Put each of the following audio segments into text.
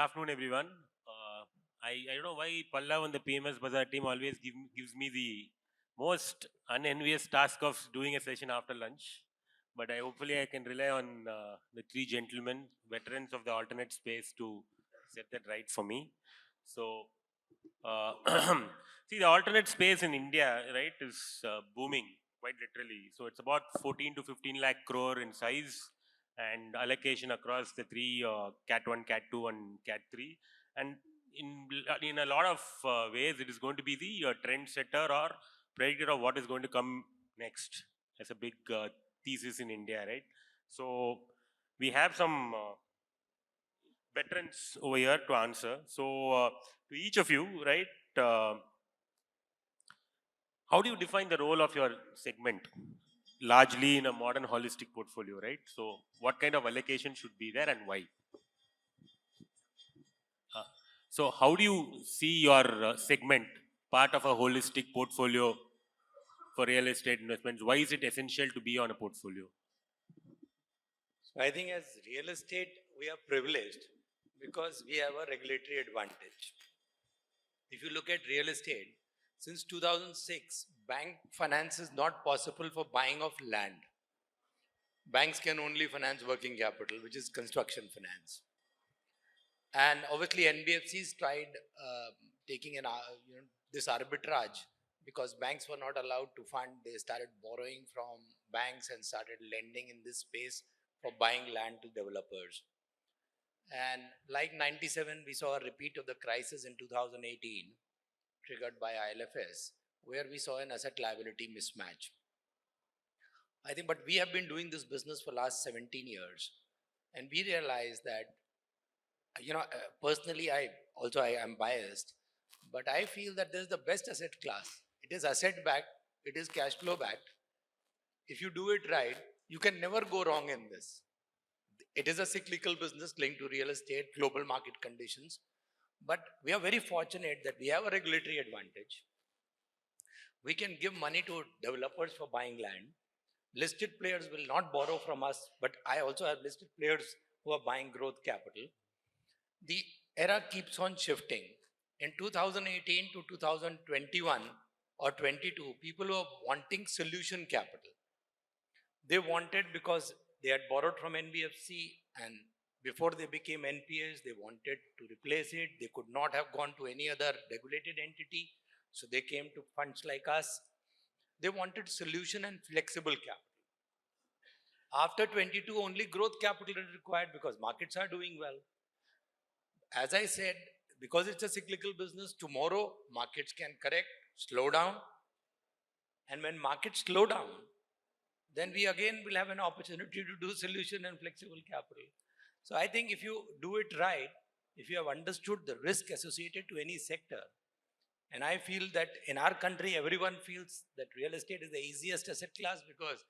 afternoon, everyone. I don't know why Pallav and the PMS Bazaar team always gives me the most unenvious task of doing a session after lunch. But hopefully I can rely on the three gentlemen, veterans of the alternate space, to set that right for me. So, uh, see, the alternate space in India, right, is booming quite literally. So it's about 14 to 15 lakh crore in size and allocation across the three Cat 1, Cat 2, and Cat 3. And in a lot of ways, it is going to be the trend setter or predictor of what is going to come next as a big thesis in India, right? So we have some veterans over here to answer. So to each of you, right? How do you define the role of your segment? Largely in a modern holistic portfolio, right? So what kind of allocation should be there and why? So how do you see your segment part of a holistic portfolio for real estate investments? Why is it essential to be on a portfolio? So I think as real estate, we are privileged because we have a regulatory advantage. If you look at real estate, since 2006, bank finance is not possible for buying of land. Banks can only finance working capital, which is construction finance. And obviously NBFCs tried taking this arbitrage because banks were not allowed to fund. They started borrowing from banks and started lending in this space for buying land to developers. And like 97, we saw a repeat of the crisis in 2018, triggered by ILFS, where we saw an asset liability mismatch. I think, but we have been doing this business for last 17 years. And we realized that, personally, I am biased, but I feel that this is the best asset class. It is asset backed, it is cash flow backed. If you do it right, you can never go wrong in this. It is a cyclical business linked to real estate, global market conditions. But we are very fortunate that we have a regulatory advantage. We can give money to developers for buying land. Listed players will not borrow from us, but I also have listed players who are buying growth capital. The era keeps on shifting. In 2018 to 2021 or 22, people were wanting solution capital. They wanted because they had borrowed from NBFC, and before they became NPAs, they wanted to replace it. They could not have gone to any other regulated entity, so they came to funds like us. They wanted solution and flexible capital. After 22, only growth capital is required because markets are doing well. As I said, because it's a cyclical business, tomorrow markets can correct, slow down. And when markets slow down, then we again will have an opportunity to do solution and flexible capital. So I think if you do it right, if you have understood the risk associated to any sector, and I feel that in our country, everyone feels that real estate is the easiest asset class because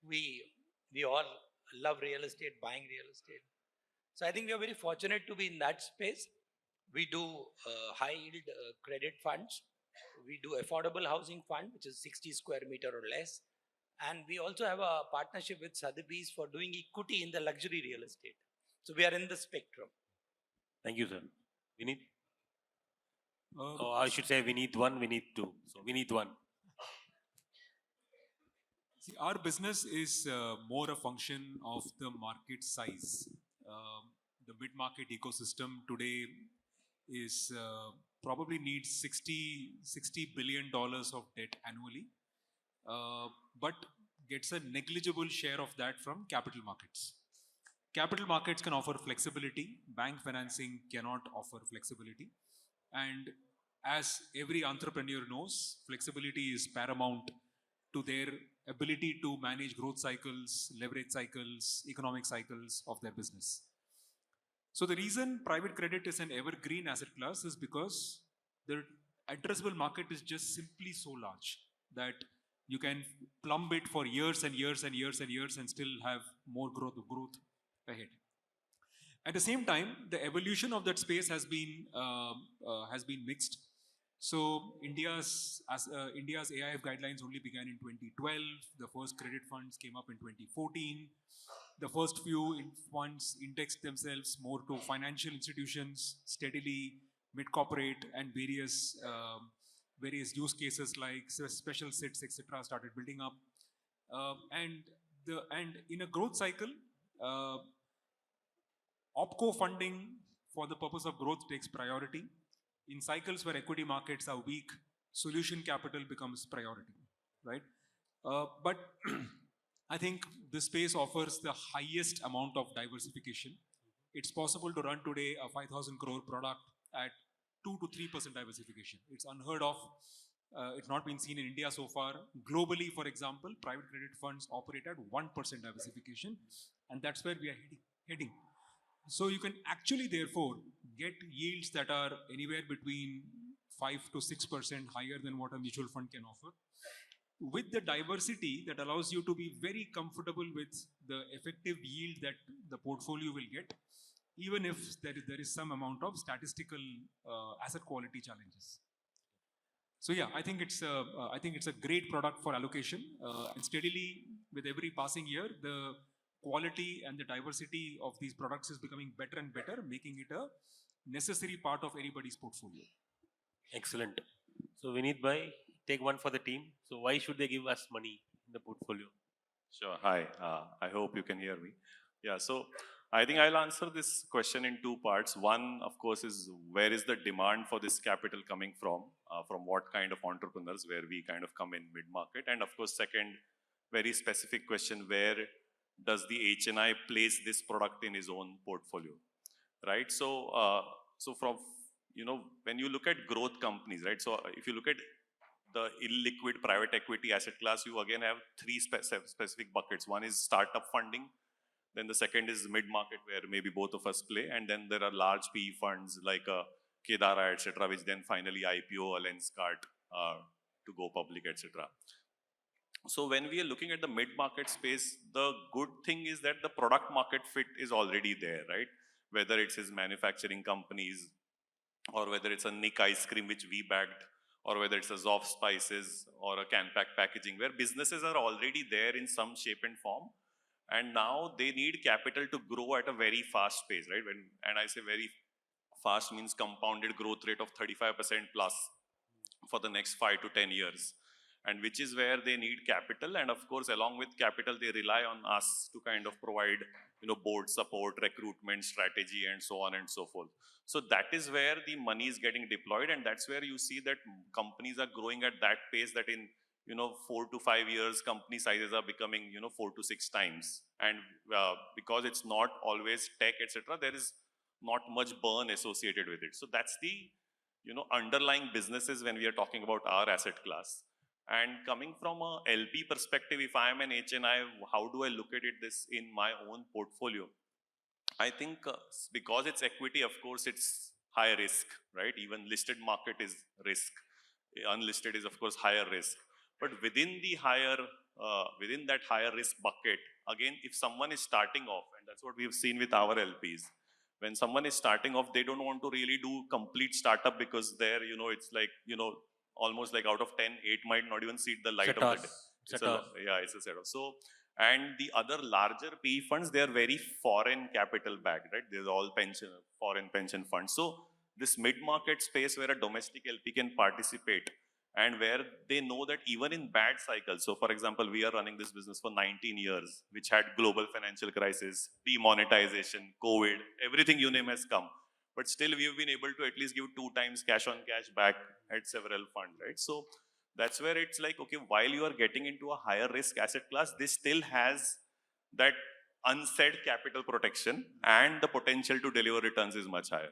we all love real estate, buying real estate. So I think we are very fortunate to be in that space. We do high yield credit funds. We do affordable housing fund, which is 60 square meter or less. And we also have a partnership with Sotheby's for doing equity in the luxury real estate. So we are in the spectrum. Thank you, sir. Vineet? I should say Vineet 1, Vineet 2. So Vineet 1. See, our business is more a function of the market size. The mid-market ecosystem today is probably needs $60 billion of debt annually, but gets a negligible share of that from capital markets. Capital markets can offer flexibility. Bank financing cannot offer flexibility. And as every entrepreneur knows, flexibility is paramount to their ability to manage growth cycles, leverage cycles, economic cycles of their business. So the reason private credit is an evergreen asset class is because the addressable market is just simply so large that you can plumb it for years and years and years and years and still have more growth ahead. At the same time, the evolution of that space has been mixed. So India's AIF guidelines only began in 2012. The first credit funds came up in 2014. the first few funds indexed themselves more to financial institutions, steadily mid-corporate and various use cases like special sits, etc., started building up. And in a growth cycle, OpCo funding for the purpose of growth takes priority. In cycles where equity markets are weak, solution capital becomes priority, right? But I think this space offers the highest amount of diversification. It's possible to run today a 5,000 crore product at 2 to 3% diversification. It's unheard of. It's not been seen in India so far. Globally, for example, private credit funds operate at 1% diversification, and that's where we are heading. So you can actually, therefore, get yields that are anywhere between 5 to 6% higher than what a mutual fund can offer, with the diversity that allows you to be very comfortable with the effective yield that the portfolio will get, even if there is some amount of statistical asset quality challenges. So yeah, I think it's a great product for allocation, and steadily with every passing year, the quality and the diversity of these products is becoming better and better, making it a necessary part of anybody's portfolio. Excellent. So Vinit Bhai, take one for the team. So why should they give us money in the portfolio? Sure. Hi. I hope you can hear me. Yeah. So I think I'll answer this question in two parts. One, of course, is where is the demand for this capital coming from what kind of entrepreneurs, where we kind of come in mid-market. And of course, second, very specific question, where does the HNI place this product in his own portfolio, right? So, from, when you look at growth companies, right? So if you look at the illiquid private equity asset class, you again have three specific buckets. One is startup funding. Then the second is mid-market, where maybe both of us play. And then there are large PE funds like Kedara, etc., which then finally IPO, Lenskart to go public, etc. So when we are looking at the mid-market space, the good thing is that the product market fit is already there, right? Whether it's his manufacturing companies, or whether it's a Nick ice cream which we bagged, or whether it's a Zoff Spices or a Canpack packaging, where businesses are already there in some shape and form. And now they need capital to grow at a very fast pace, right? And I say very fast means compounded growth rate of 35% plus for the next 5 to 10 years. And which is where they need capital. And of course, along with capital, they rely on us to kind of provide, board support, recruitment, strategy, and so on and so forth. So that is where the money is getting deployed. And that's where you see that companies are growing at that pace that in 4 to 5 years, company sizes are becoming, 4 to 6 times. And because it's not always tech, etc., there is not much burn associated with it. So that's the, underlying businesses when we are talking about our asset class. And coming from a LP perspective, if I am an HNI, how do I look at this in my own portfolio? I think because it's equity, of course, it's high risk, right? Even listed market is risk. Unlisted is, of course, higher risk. But within the within that higher risk bucket, again, if someone is starting off, and that's what we've seen with our LPs, when someone is starting off, they don't want to really do complete startup because there, it's like, almost like out of 10, 8 might not even see the light of the day. It's a set-off. So, and the other larger PE funds, they are very foreign capital backed, right? There's all foreign pension funds. So this mid-market space where a domestic LP can participate and where they know that even in bad cycles, so for example, we are running this business for 19 years, which had global financial crisis, demonetization, COVID, everything you name has come. But still we've been able to at least give 2 times cash on cash back at several funds, right? So that's where it's like, okay, while you are getting into a higher risk asset class, this still has that unsaid capital protection and the potential to deliver returns is much higher.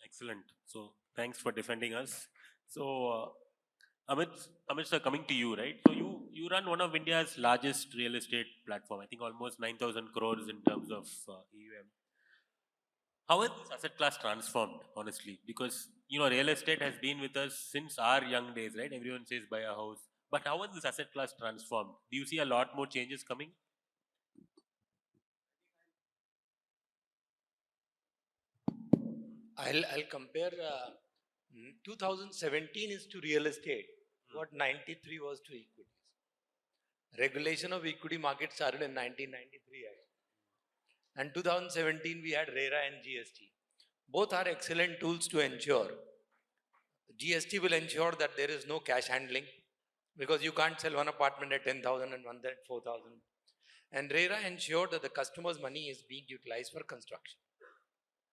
Excellent. So thanks for defending us. So Amit sir, coming to you, right? So you run one of India's largest real estate platform, I think almost 9,000 crores in terms of AUM. How has this asset class transformed, honestly? Because, real estate has been with us since our young days, right? Everyone says buy a house. But how has this asset class transformed? Do you see a lot more changes coming? I'll compare 2017 is to real estate, what 93 was to equities. Regulation of equity market started in 1993. And 2017, we had RERA and GST. Both are excellent tools to ensure. GST will ensure that there is no cash handling because you can't sell one apartment at 10,000 and one at 4,000. And RERA ensured that the customer's money is being utilized for construction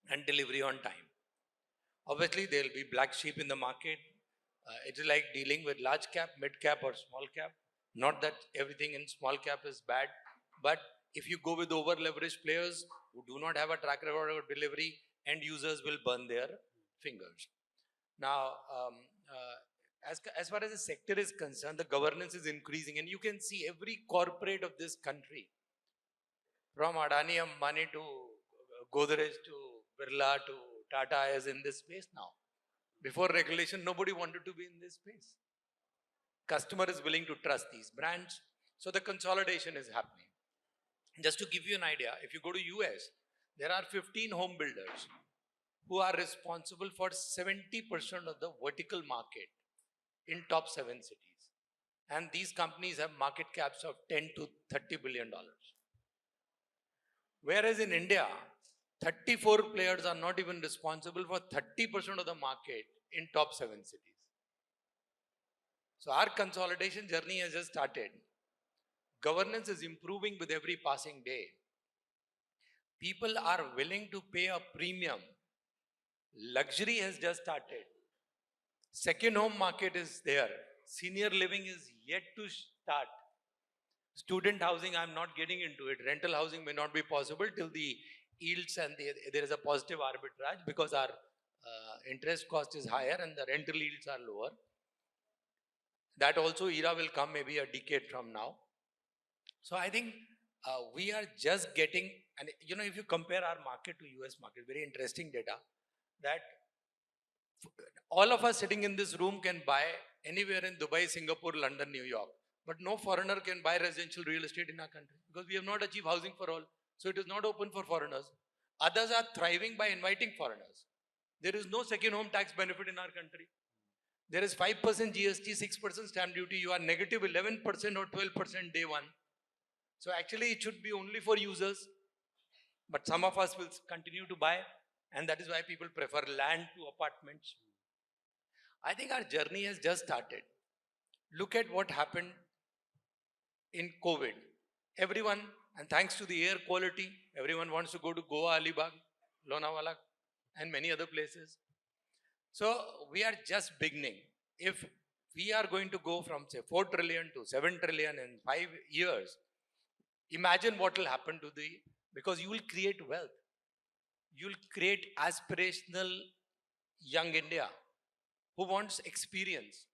and delivery on time. Obviously, there will be black sheep in the market. It is like dealing with large cap, mid cap, or small cap. Not that everything in small cap is bad, but if you go with over leveraged players who do not have a track record of delivery, end users will burn their fingers. Now, as far as the sector is concerned, the governance is increasing, and you can see every corporate of this country, from Adani Ambani to Godrej to Birla to Tata, is in this space now. Before regulation, nobody wanted to be in this space. Customer is willing to trust these brands, so the consolidation is happening. Just to give you an idea, if you go to US, there are 15 home builders who are responsible for 70% of the vertical market in top 7 cities. And these companies have market caps of $10 to $30 billion. Whereas in India, 34 players are not even responsible for 30% of the market in top 7 cities. So our consolidation journey has just started. Governance is improving with every passing day. People are willing to pay a premium. Luxury has just started. Second home market is there. Senior living is yet to start. Student housing, I'm not getting into it. Rental housing may not be possible till the yields and there is a positive arbitrage because our interest cost is higher and the rental yields are lower. That also era will come maybe a decade from now. So I think we are just getting, and you know, if you compare our market to US market, very interesting data, that all of us sitting in this room can buy anywhere in Dubai, Singapore, London, New York. But no foreigner can buy residential real estate in our country because we have not achieved housing for all. So it is not open for foreigners. Others are thriving by inviting foreigners. There is no second home tax benefit in our country. There is 5% GST, 6% stamp duty. You are negative 11% or 12% day one. So actually it should be only for users. But some of us will continue to buy. And that is why people prefer land to apartments. I think our journey has just started. Look at what happened in COVID. Everyone, and thanks to the air quality, everyone wants to go to Goa, Alibag, Lonavala, and many other places. So we are just beginning. If we are going to go from say 4 trillion to 7 trillion in 5 years, imagine what will happen to because you will create wealth. You'll create aspirational young India who wants experience.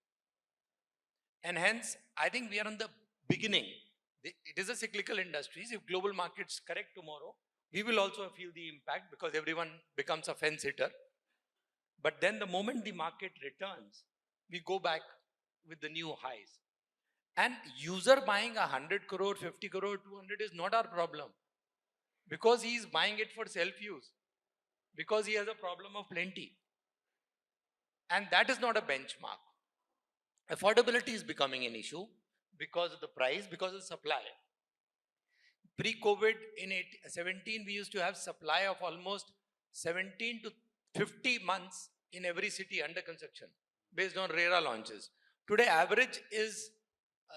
And hence, I think we are in the beginning. It is a cyclical industry. If global markets correct tomorrow, we will also feel the impact because everyone becomes a fence hitter. But then the moment the market returns, we go back with the new highs. And user buying 100 crore, 50 crore, 200 is not our problem. Because he is buying it for self-use. Because he has a problem of plenty. And that is not a benchmark. Affordability is becoming an issue because of the price, because of supply. Pre-COVID in 17, we used to have supply of almost 17 to 50 months in every city under construction based on RERA launches. Today, average is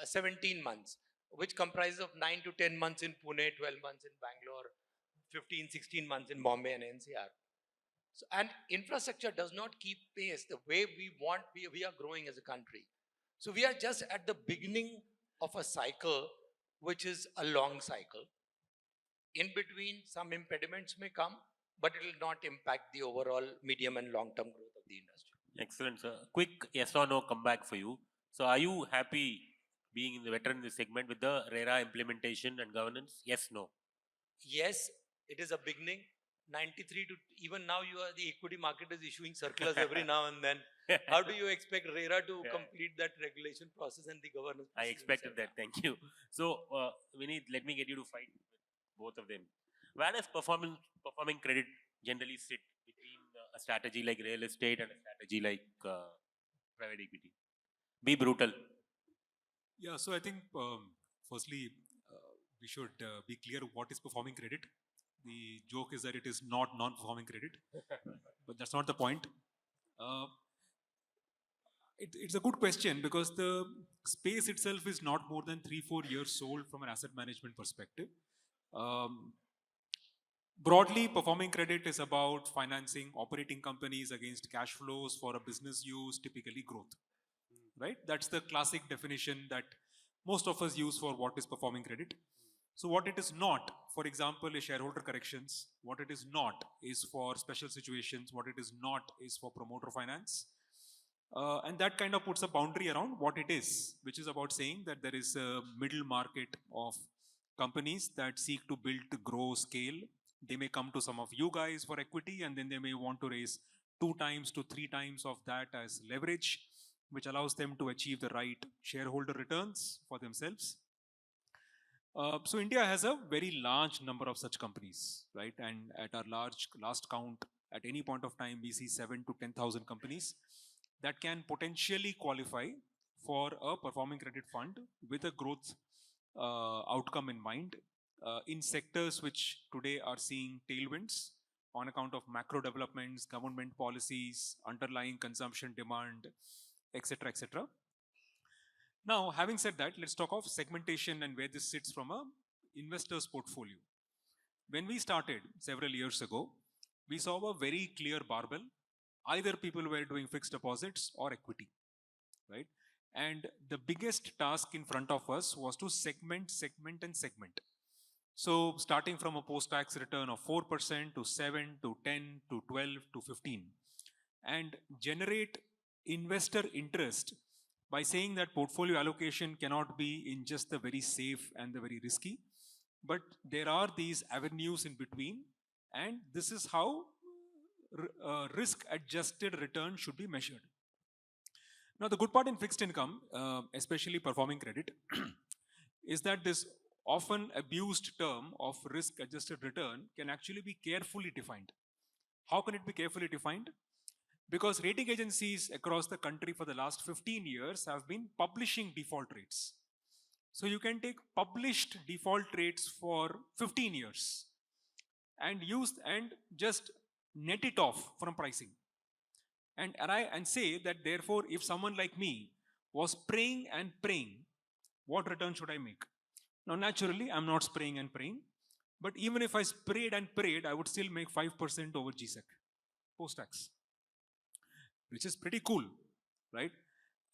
17 months, which comprises of 9 to 10 months in Pune, 12 months in Bangalore, 15, 16 months in Bombay and NCR. So, and infrastructure does not keep pace the way we want. We are growing as a country. So we are just at the beginning of a cycle, which is a long cycle. In between, some impediments may come, but it will not impact the overall medium and long-term growth of the industry. Excellent, sir. Quick yes or no comeback for you. So are you happy being in the veteran in this segment with the RERA implementation and governance? Yes, no? Yes, it is a beginning. 93 to even now the equity market is issuing circulars every now and then. How do you expect RERA to complete that regulation process and the governance? I expected that. Thank you. So, Vineet, let me get you to fight with both of them. Where does performing credit generally sit between a strategy like real estate and a strategy like private equity? Be brutal. Yeah, so I think firstly, we should be clear what is performing credit. The joke is that it is not non-performing credit, but that's not the point. Uh, it's a good question because the space itself is not more than 3-4 years old from an asset management perspective. Broadly, performing credit is about financing operating companies against cash flows for a business use, typically growth. Right? That's the classic definition that most of us use for what is performing credit. So what it is not, for example, is shareholder corrections. What it is not is for special situations. What it is not is for promoter finance. And that kind of puts a boundary around what it is, which is about saying that there is a middle market of companies that seek to build, grow, scale. They may come to some of you guys for equity, and then they may want to raise 2 times to 3 times of that as leverage, which allows them to achieve the right shareholder returns for themselves. So India has a very large number of such companies, right? And at our last count, at any point of time, we see 7 to 10,000 companies that can potentially qualify for a performing credit fund with a growth outcome in mind in sectors which today are seeing tailwinds on account of macro developments, government policies, underlying consumption demand, etc., etc. Now, having said that, let's talk of segmentation and where this sits from a investor's portfolio. When we started several years ago, we saw a very clear barbell. Either people were doing fixed deposits or equity, right? And the biggest task in front of us was to segment. So starting from a post-tax return of 4% to 7 to 10 to 12 to 15 and generate investor interest by saying that portfolio allocation cannot be in just the very safe and the very risky, but there are these avenues in between, and this is how risk-adjusted return should be measured. Now, the good part in fixed income, especially performing credit, is that this often abused term of risk-adjusted return can actually be carefully defined. How can it be carefully defined? Because rating agencies across the country for the last 15 years have been publishing default rates. So you can take published default rates for 15 years and just net it off from pricing. And say that therefore, if someone like me was praying and praying, what return should I make? Now, naturally, I'm not spraying and praying, but even if I sprayed and prayed, I would still make 5% over GSEC post-tax, which is pretty cool, right?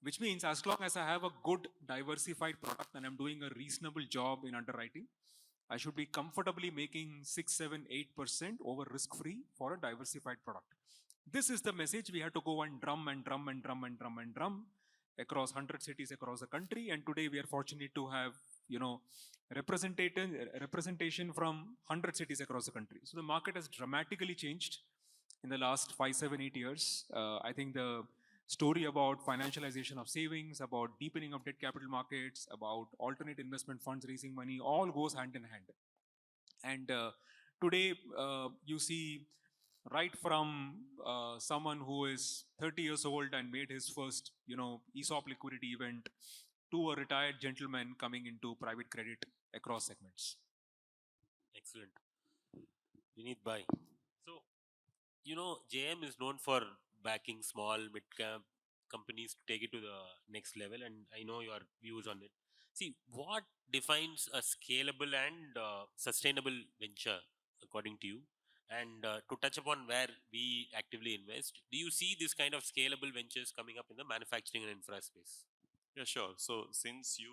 Which means as long as I have a good diversified product and I'm doing a reasonable job in underwriting, I should be comfortably making 6, 7, 8% over risk-free for a diversified product. This is the message we had to go and drum across 100 cities across the country. And today we are fortunate to have, representation from 100 cities across the country. So the market has dramatically changed in the last 5, 7, 8 years. I think the story about financialization of savings, about deepening of debt capital markets, about alternate investment funds raising money, all goes hand in hand. And today you see right from someone who is 30 years old and made his first, ESOP liquidity event to a retired gentleman coming into private credit across segments. Excellent. Vinit Bhai. So, JM is known for backing small, mid-cap companies to take it to the next level, and I know your views on it. See, what defines a scalable and sustainable venture, according to you? And to touch upon where we actively invest, do you see this kind of scalable ventures coming up in the manufacturing and infra space? Yeah, sure. So since you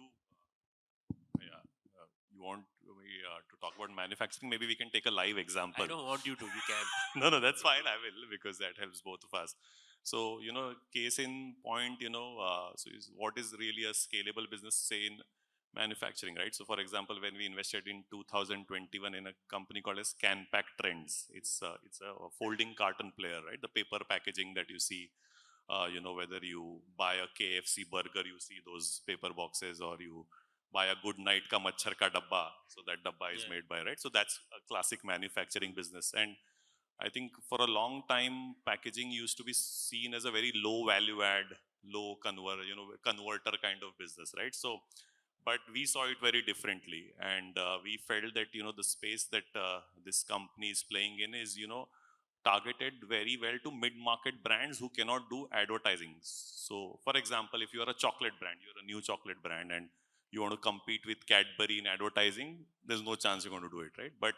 want to talk about manufacturing, maybe we can take a live example. I don't want you to. You can. No, that's fine. I will, because that helps both of us. So, case in point, what is really a scalable business, say in manufacturing, right? So, for example, when we invested in 2021 in a company called as CanPack Trends, it's a folding carton player, right? The paper packaging that you see, whether you buy a KFC burger, you see those paper boxes, or you buy a good night ka machhar ka dabba. So that dabba is made by, right? So that's a classic manufacturing business. And I think for a long time, packaging used to be seen as a very low value add, low converter kind of business, right? So but we saw it very differently, and we felt that the space that this company is playing in is targeted very well to mid-market brands who cannot do advertising. So, for example, if you are a chocolate brand, you're a new chocolate brand, and you want to compete with Cadbury in advertising, there's no chance you're going to do it, right? But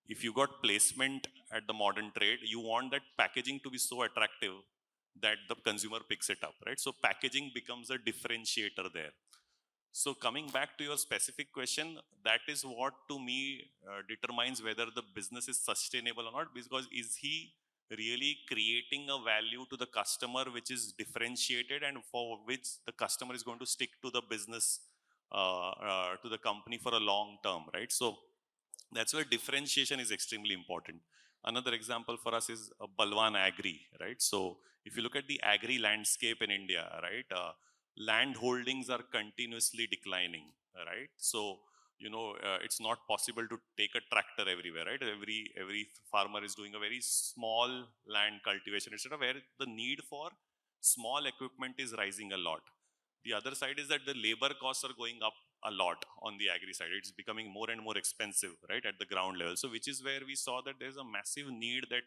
if you got placement at the modern trade, you want that packaging to be so attractive that the consumer picks it up, right? So packaging becomes a differentiator there. So coming back to your specific question, that is what to me determines whether the business is sustainable or not, because is he really creating a value to the customer which is differentiated and for which the customer is going to stick to the business, to the company for a long term, right? So that's where differentiation is extremely important. Another example for us is Balwan Agri, right? So if you look at the agri landscape in India, right, land holdings are continuously declining, right? So it's not possible to take a tractor everywhere, right? Every farmer is doing a very small land cultivation, etc., where the need for small equipment is rising a lot. The other side is that the labor costs are going up a lot on the agri side. It's becoming more and more expensive, right, at the ground level. So which is where we saw that there's a massive need that,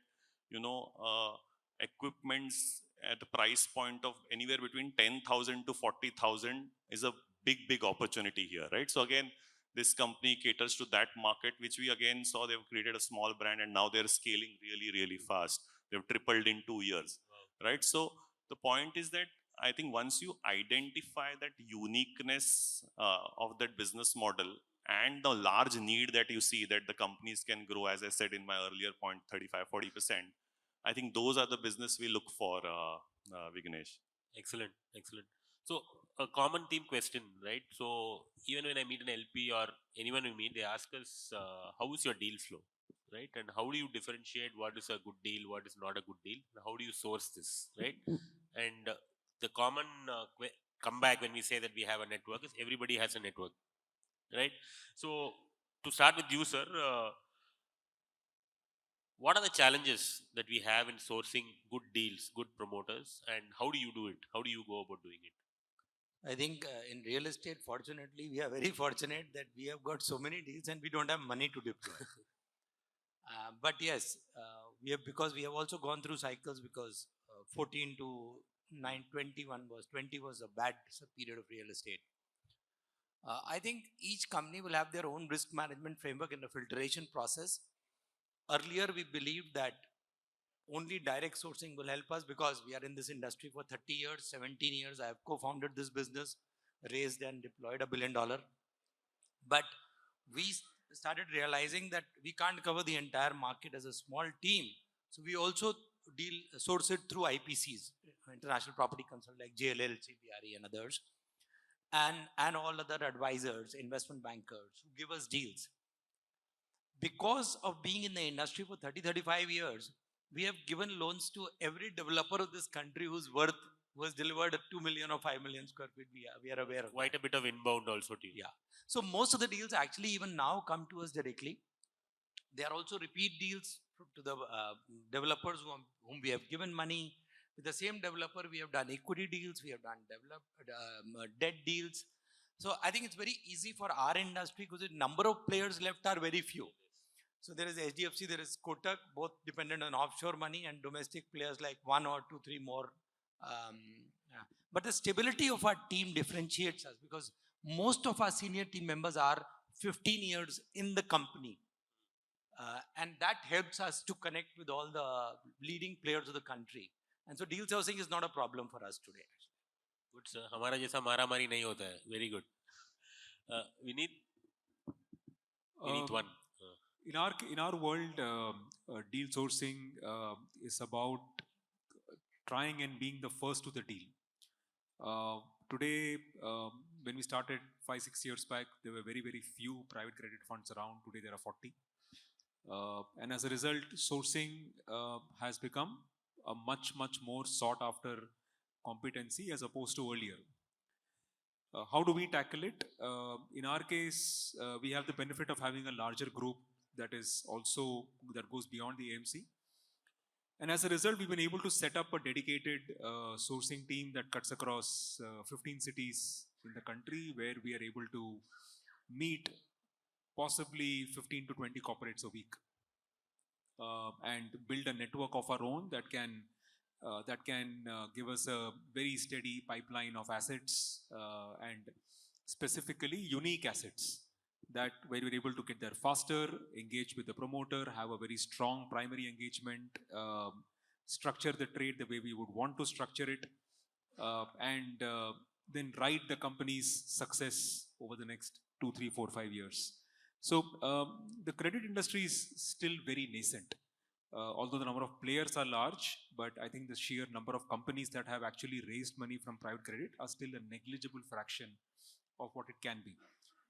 equipments at a price point of anywhere between 10,000 to 40,000 is a big opportunity here, right? So again, this company caters to that market, which we again saw they've created a small brand and now they're scaling really fast. They've tripled in 2 years, right? So the point is that I think once you identify that uniqueness of that business model and the large need that you see that the companies can grow, as I said in my earlier point, 35-40%, I think those are the business we look for, Vignesh. Excellent, excellent. So a common theme question, right? So even when I meet an LP or anyone we meet, they ask us, how is your deal flow, right? And how do you differentiate what is a good deal, what is not a good deal, and how do you source this, right? And the common comeback when we say that we have a network is everybody has a network, right? So to start with you, sir, what are the challenges that we have in sourcing good deals, good promoters, and how do you do it? How do you go about doing it? I think in real estate, fortunately, we are very fortunate that we have got so many deals and we don't have money to deploy. But yes, because we have also gone through cycles, because 14 to 20 was a bad period of real estate. I think each company will have their own risk management framework and a filtration process. Earlier, we believed that only direct sourcing will help us because we are in this industry for 30 years, 17 years. I have co-founded this business, raised and deployed $1 billion. But we started realizing that we can't cover the entire market as a small team. So we also source it through IPCs, International Property Consult, like JLL, CBRE and others, and all other advisors, investment bankers who give us deals. Because of being in the industry for 30-35 years, we have given loans to every developer of this country who has delivered 2 million or 5 million square feet. We are aware of quite that. a bit of inbound also to you. Yeah. So most of the deals actually even now come to us directly. They are also repeat deals to the developers whom we have given money. With the same developer, we have done equity deals, we have done debt deals. So I think it's very easy for our industry because the number of players left are very few. So there is HDFC, there is Kotak, both dependent on offshore money, and domestic players like 1 or 2, 3 more. But the stability of our team differentiates us because most of our senior team members are 15 years in the company. And that helps us to connect with all the leading players of the country. And so deal sourcing is not a problem for us today. Good, sir. हमारा जैसा मारामारी नहीं होता है. Very good. Vineet? Vineet one. In our world, deal sourcing is about trying and being the first to the deal. Today, when we started 5-6 years back, there were very few private credit funds around. Today there are 40. And as a result, sourcing has become a much more sought after competency as opposed to earlier. How do we tackle it? In our case, we have the benefit of having a larger group that goes beyond the AMC. And as a result, we've been able to set up a dedicated sourcing team that cuts across 15 cities in the country where we are able to meet possibly 15 to 20 corporates a week and build a network of our own that can give us a very steady pipeline of assets and specifically unique assets that where we're able to get there faster, engage with the promoter, have a very strong primary engagement, structure the trade the way we would want to structure it, and then ride the company's success over the next 2, 3, 4, 5 years. So the credit industry is still very nascent. Although the number of players are large, but I think the sheer number of companies that have actually raised money from private credit are still a negligible fraction of what it can be.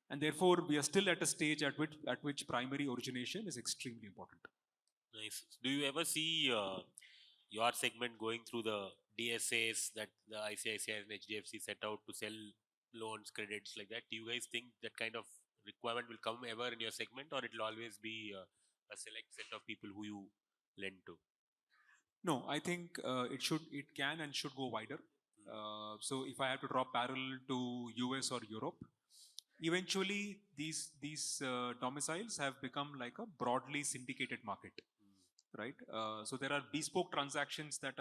And therefore, we are still at a stage at which primary origination is extremely important. Nice. Do you ever see your segment going through the DSAs that the ICICI and HDFC set out to sell loans, credits like that? Do you guys think that kind of requirement will come ever in your segment, or it will always be a select set of people who you lend to? No, I think it can and should go wider. So if I have to draw parallel to US or Europe, eventually these domiciles have become like a broadly syndicated market, right? So there are bespoke transactions that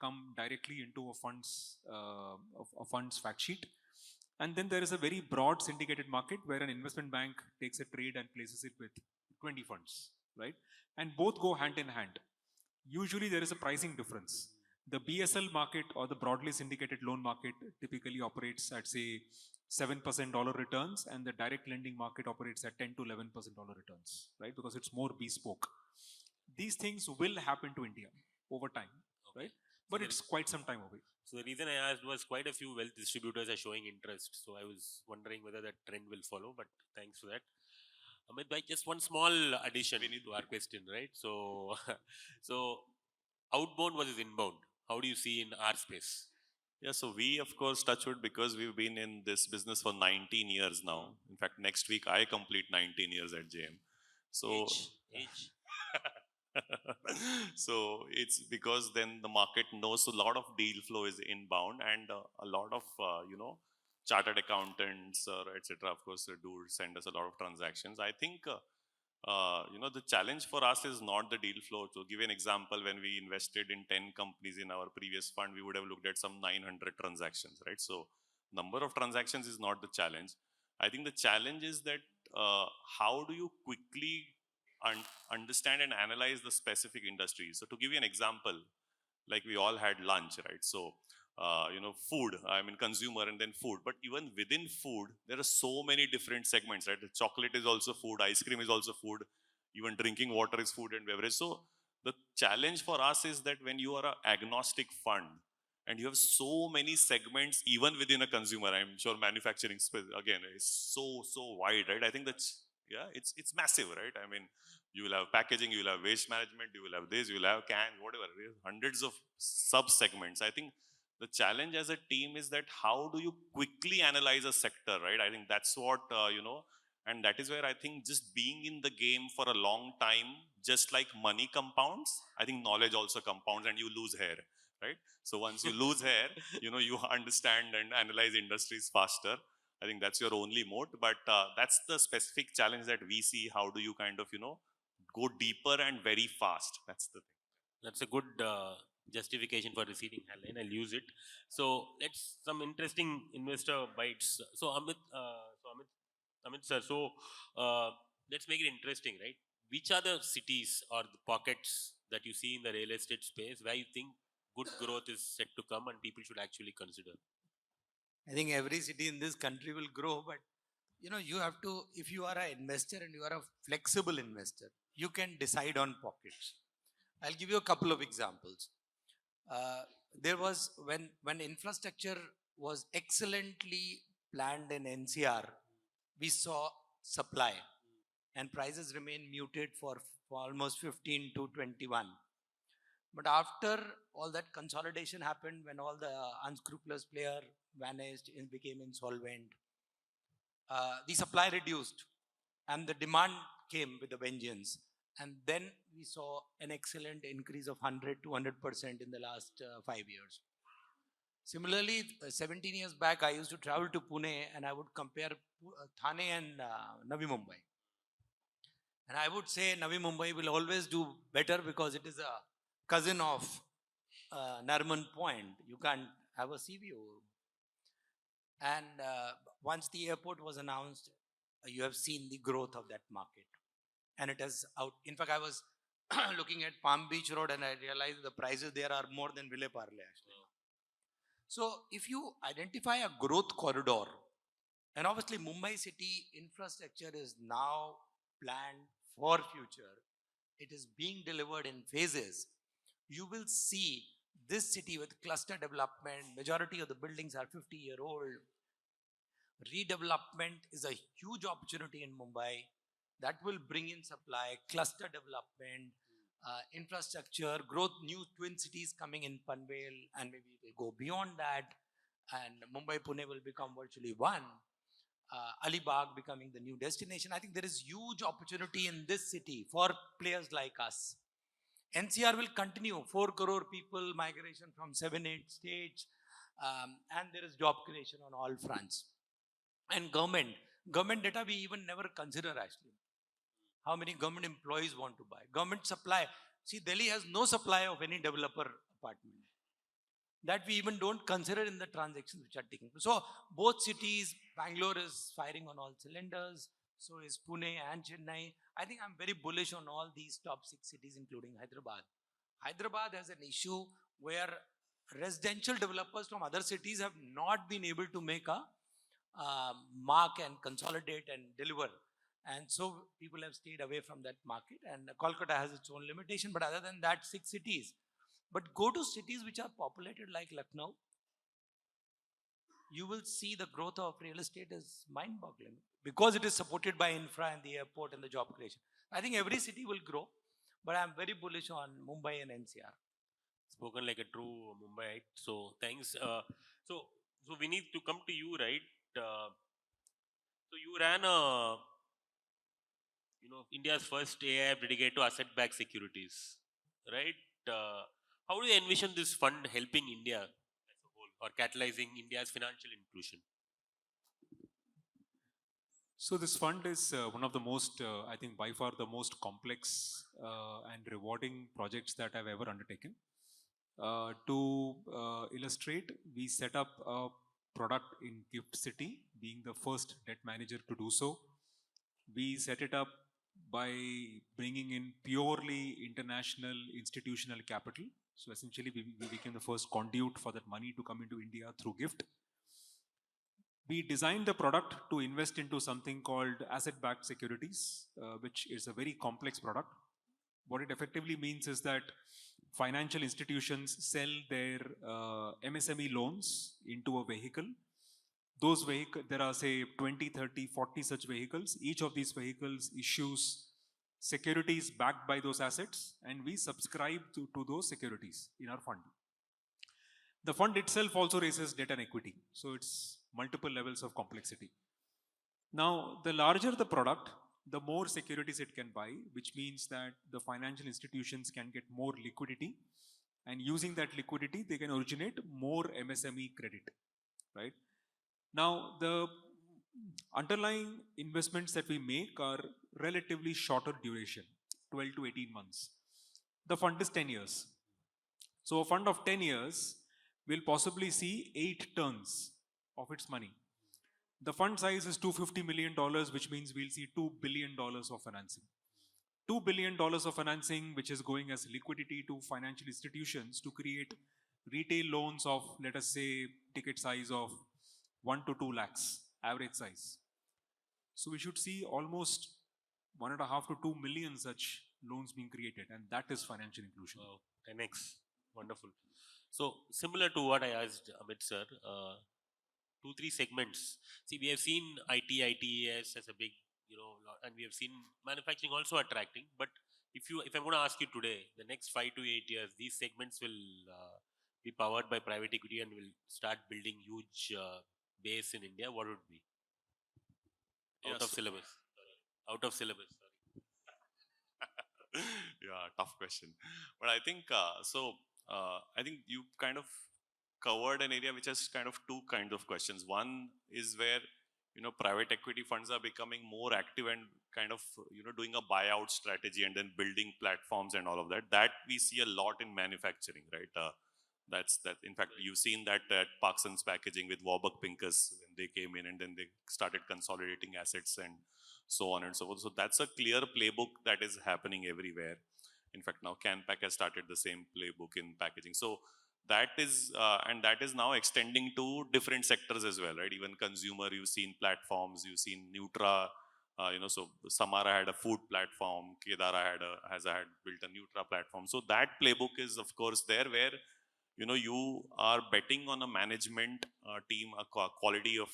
come directly into a fund's fact sheet, and then there is a very broad syndicated market where an investment bank takes a trade and places it with 20 funds, right? And both go hand in hand. Usually there is a pricing difference. The BSL market or the broadly syndicated loan market typically operates at say 7% dollar returns, and the direct lending market operates at 10 to 11% dollar returns, right? Because it's more bespoke. These things will happen to India over time, right? But it's quite some time away. So the reason I asked was quite a few wealth distributors are showing interest. So I was wondering whether that trend will follow, but thanks for that. Amit bhai, just one small addition to our question, right? So, so outbound versus inbound, how do you see in our space? Yeah, so we, of course, touch wood because we've been in this business for 19 years now. In fact, next week I complete 19 years at JM. So, Age. so it's because then the market knows a lot of deal flow is inbound, and a lot of, chartered accountants, etc., of course, do send us a lot of transactions. I think, the challenge for us is not the deal flow. To give you an example, when we invested in 10 companies in our previous fund, we would have looked at some 900 transactions, right? So number of transactions is not the challenge. I think the challenge is that how do you quickly understand and analyze the specific industries? So to give you an example, like we all had lunch, right? So food, I mean consumer and then food. But even within food, there are so many different segments, right? The chocolate is also food, ice cream is also food, even drinking water is food and beverage. So the challenge for us is that when you are an agnostic fund and you have so many segments, even within a consumer, I'm sure manufacturing again is so wide, right? I think that's, it's massive, right? I mean, you will have packaging, you will have waste management, you will have this, you will have can, whatever. Hundreds of sub-segments. I think the challenge as a team is that how do you quickly analyze a sector, right? I think that's what, and that is where I think just being in the game for a long time, just like money compounds, I think knowledge also compounds and you lose hair, right? So once you lose hair, you understand and analyze industries faster. I think that's your only moat, but that's the specific challenge that we see. How do you kind of, go deeper and very fast? That's the thing. That's a good justification for receding hairline. I'll use it. So let's some interesting investor bites. So Amit, sir. So let's make it interesting, right? Which are the cities or the pockets that you see in the real estate space where you think good growth is set to come and people should actually consider? I think every city in this country will grow, but you have to, if you are an investor and you are a flexible investor, you can decide on pockets. I'll give you a couple of examples. There was, when infrastructure was excellently planned in NCR, we saw supply and prices remained muted for almost 15 to 21. But after all that consolidation happened, when all the unscrupulous player vanished and became insolvent, the supply reduced and the demand came with a vengeance. And then we saw an excellent increase of 100 to 200% in the last 5 years. Similarly, 17 years back, I used to travel to Pune and I would compare Thane and Navi Mumbai. And I would say Navi Mumbai will always do better because it is a cousin of Nariman Point. You can't have a sea view. And once the airport was announced, you have seen the growth of that market. And it has out. In fact, I was looking at Palm Beach Road and I realized the prices there are more than Ville Parle actually. So if you identify a growth corridor, and obviously Mumbai city infrastructure is now planned for future, it is being delivered in phases, you will see this city with cluster development, majority of the buildings are 50-year-old. Redevelopment is a huge opportunity in Mumbai that will bring in supply, cluster development, infrastructure, growth, new twin cities coming in Panvel, and maybe it will go beyond that. And Mumbai, Pune will become virtually one. Alibag becoming the new destination. I think there is huge opportunity in this city for players like us. NCR will continue, 4 crore people, migration from 7-8 states, and there is job creation on all fronts. And government data we even never consider actually. How many government employees want to buy? Government supply. See, Delhi has no supply of any developer apartment. That we even don't consider in the transactions which are taking place. So both cities, Bangalore is firing on all cylinders, so is Pune and Chennai. I think I'm very bullish on all these top 6 cities, including Hyderabad. Hyderabad has an issue where residential developers from other cities have not been able to make a mark and consolidate and deliver. And so people have stayed away from that market, and Kolkata has its own limitation. But other than that, 6 cities. But go to cities which are populated like Lucknow, you will see the growth of real estate is mind-boggling because it is supported by infra and the airport and the job creation. I think every city will grow, but I'm very bullish on Mumbai and NCR. Spoken like a true Mumbaite. So thanks. So we need to come to you, right? So you ran India's first AIF dedicated to asset-backed securities, right? How do you envision this fund helping India as a whole or catalyzing India's financial inclusion? So this fund is one of the most, I think by far the most complex and rewarding projects that I've ever undertaken. To illustrate, we set up a product in Gift City, being the first debt manager to do so. We set it up by bringing in purely international institutional capital. So essentially, we became the first conduit for that money to come into India through GIFT. We designed the product to invest into something called asset-backed securities, which is a very complex product. What it effectively means is that financial institutions sell their MSME loans into a vehicle. Those vehicles, there are say 20, 30, 40 such vehicles. Each of these vehicles issues securities backed by those assets, and we subscribe to those securities in our fund. The fund itself also raises debt and equity. So it's multiple levels of complexity. Now, the larger the product, the more securities it can buy, which means that the financial institutions can get more liquidity, and using that liquidity, they can originate more MSME credit, right? Now, the underlying investments that we make are relatively shorter duration, 12 to 18 months. The fund is 10 years. So a fund of 10 years will possibly see 8 turns of its money. The fund size is $250 million, which means we'll see $2 billion of financing. $2 billion of financing, which is going as liquidity to financial institutions to create retail loans of, let us say, ticket size of 1 to 2 lakhs, average size. So we should see almost 1.5 to 2 million such loans being created, and that is financial inclusion. Wow, 10x, wonderful. So similar to what I asked Amit sir, 2-3 segments. See, we have seen ITES as a big, and we have seen manufacturing also attracting. But if I'm going to ask you today, the next 5 to 8 years, these segments will be powered by private equity and will start building huge base in India. What would be? Out of syllabus. Sorry. Out of syllabus. Sorry. Yeah, tough question. But I think, I think you kind of covered an area which has kind of two kinds of questions. One is where, you know, private equity funds are becoming more active and kind of, you know, doing a buyout strategy and then building platforms and all of that. That we see a lot in manufacturing, right? That's that. In fact, you've seen that at Parsons Packaging with Warburg Pincus when they came in and then they started consolidating assets and so on and so forth. So that's a clear playbook that is happening everywhere. In fact, now Canpack has started the same playbook in packaging. So that is, and that is now extending to different sectors as well, right? Even consumer, you've seen platforms, you've seen Nutra, you know, so Samara had a food platform, Kedara had built a Nutra platform. So that playbook is of course there where, you know, you are betting on a management team, a quality of,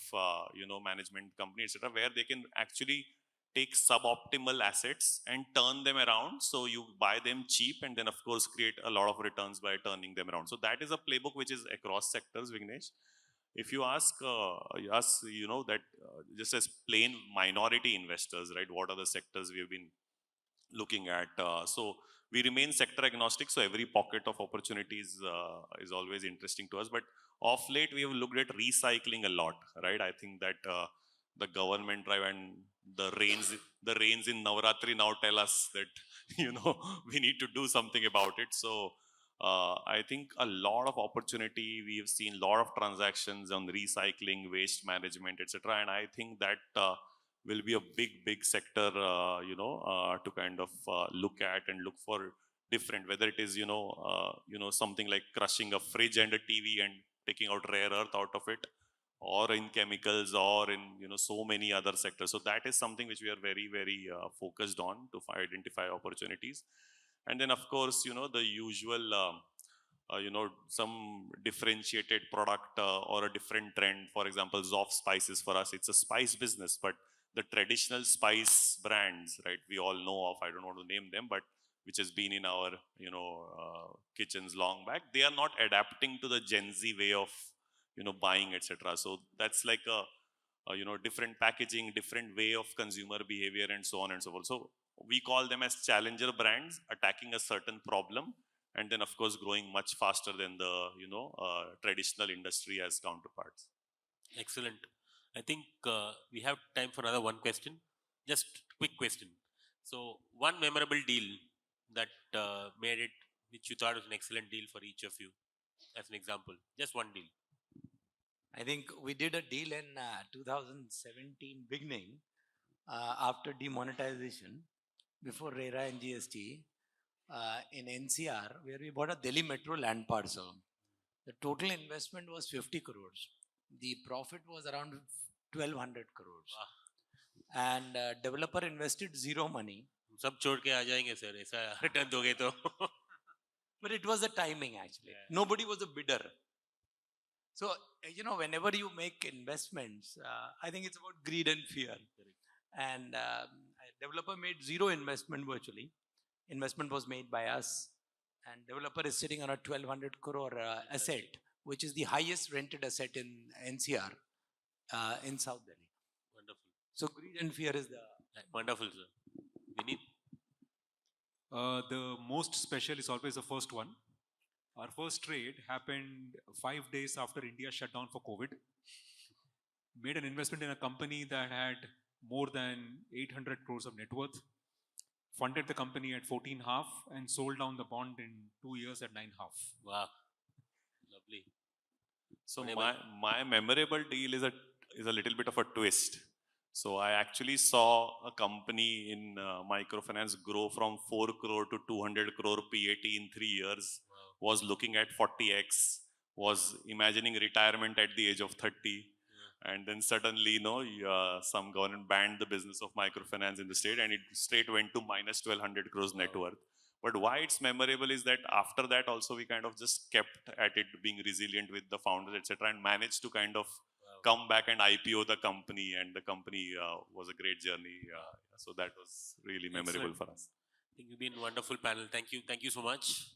you know, management company, etc., where they can actually take suboptimal assets and turn them around. So you buy them cheap and then of course create a lot of returns by turning them around. So that is a playbook which is across sectors, Vignesh. If you ask us, you know, that just as plain minority investors, right, what are the sectors we have been looking at? So we remain sector agnostic, so every pocket of opportunities is always interesting to us. But of late, we have looked at recycling a lot, right? I think that the government drive and the rains in Navaratri now tell us that, you know, we need to do something about it. So I think a lot of opportunity, we have seen a lot of transactions on recycling, waste management, etc. And I think that will be a big sector, you know, to kind of look at and look for different, whether it is, you know, something like crushing a fridge and a TV and taking out rare earth out of it, or in chemicals, or in, you know, so many other sectors. So that is something which we are very focused on to identify opportunities. And then of course, you know, the usual, you know, some differentiated product or a different trend. For example, Zoff spices, for us, it's a spice business, but the traditional spice brands, right, we all know of, I don't want to name them, but which has been in our, you know, kitchens long back, they are not adapting to the Gen Z way of, you know, buying, etc. So that's like a, you know, different packaging, different way of consumer behavior and so on and so forth. So we call them as challenger brands, attacking a certain problem, and then of course growing much faster than the, you know, traditional industry as counterparts. Excellent. I think we have time for another one question. Just quick question. So one memorable deal that made it, which you thought was an excellent deal for each of you, as an example. Just one deal. I think we did a deal in 2017 beginning after demonetization, before RERA and GST, in NCR, where we bought a Delhi Metro land parcel. The total investment was 50 crores. The profit was around 1200 crores. Wow. And developer invested zero money. सब छोड़ के आ जाएंगे sir, ऐसा return दोगे तो. But it was the timing actually. Yeah. Nobody was a bidder. So, you know, whenever you make investments, I think it's about greed and fear. And a developer made zero investment virtually. Investment was made by us. And developer is sitting on a 1200 crore asset, which is the highest rented asset in NCR, in South Delhi. Wonderful. So greed and fear is the... Wonderful, sir. Vineet? The most special is always the first one. Our first trade happened 5 days after India shut down for COVID. Made an investment in a company that had more than 800 crores of net worth. Funded the company at 14.5 and sold down the bond in 2 years at 9.5. Wow. Lovely. So my memorable deal is a little bit of a twist. So I actually saw a company in microfinance grow from 4 crore to 200 crore PAT in 3 years. Wow. Was looking at 40x, was imagining retirement at the age of 30. Yeah. And then suddenly, you know, some government banned the business of microfinance in the state, and it straight went to minus 1200 crores net worth. But why it's memorable is that after that also we kind of just kept at it, being resilient with the founders, etc., and managed to kind of come back and IPO the company, and the company was a great journey. So that was really memorable for us. I think you've been a wonderful panel. Thank you so much.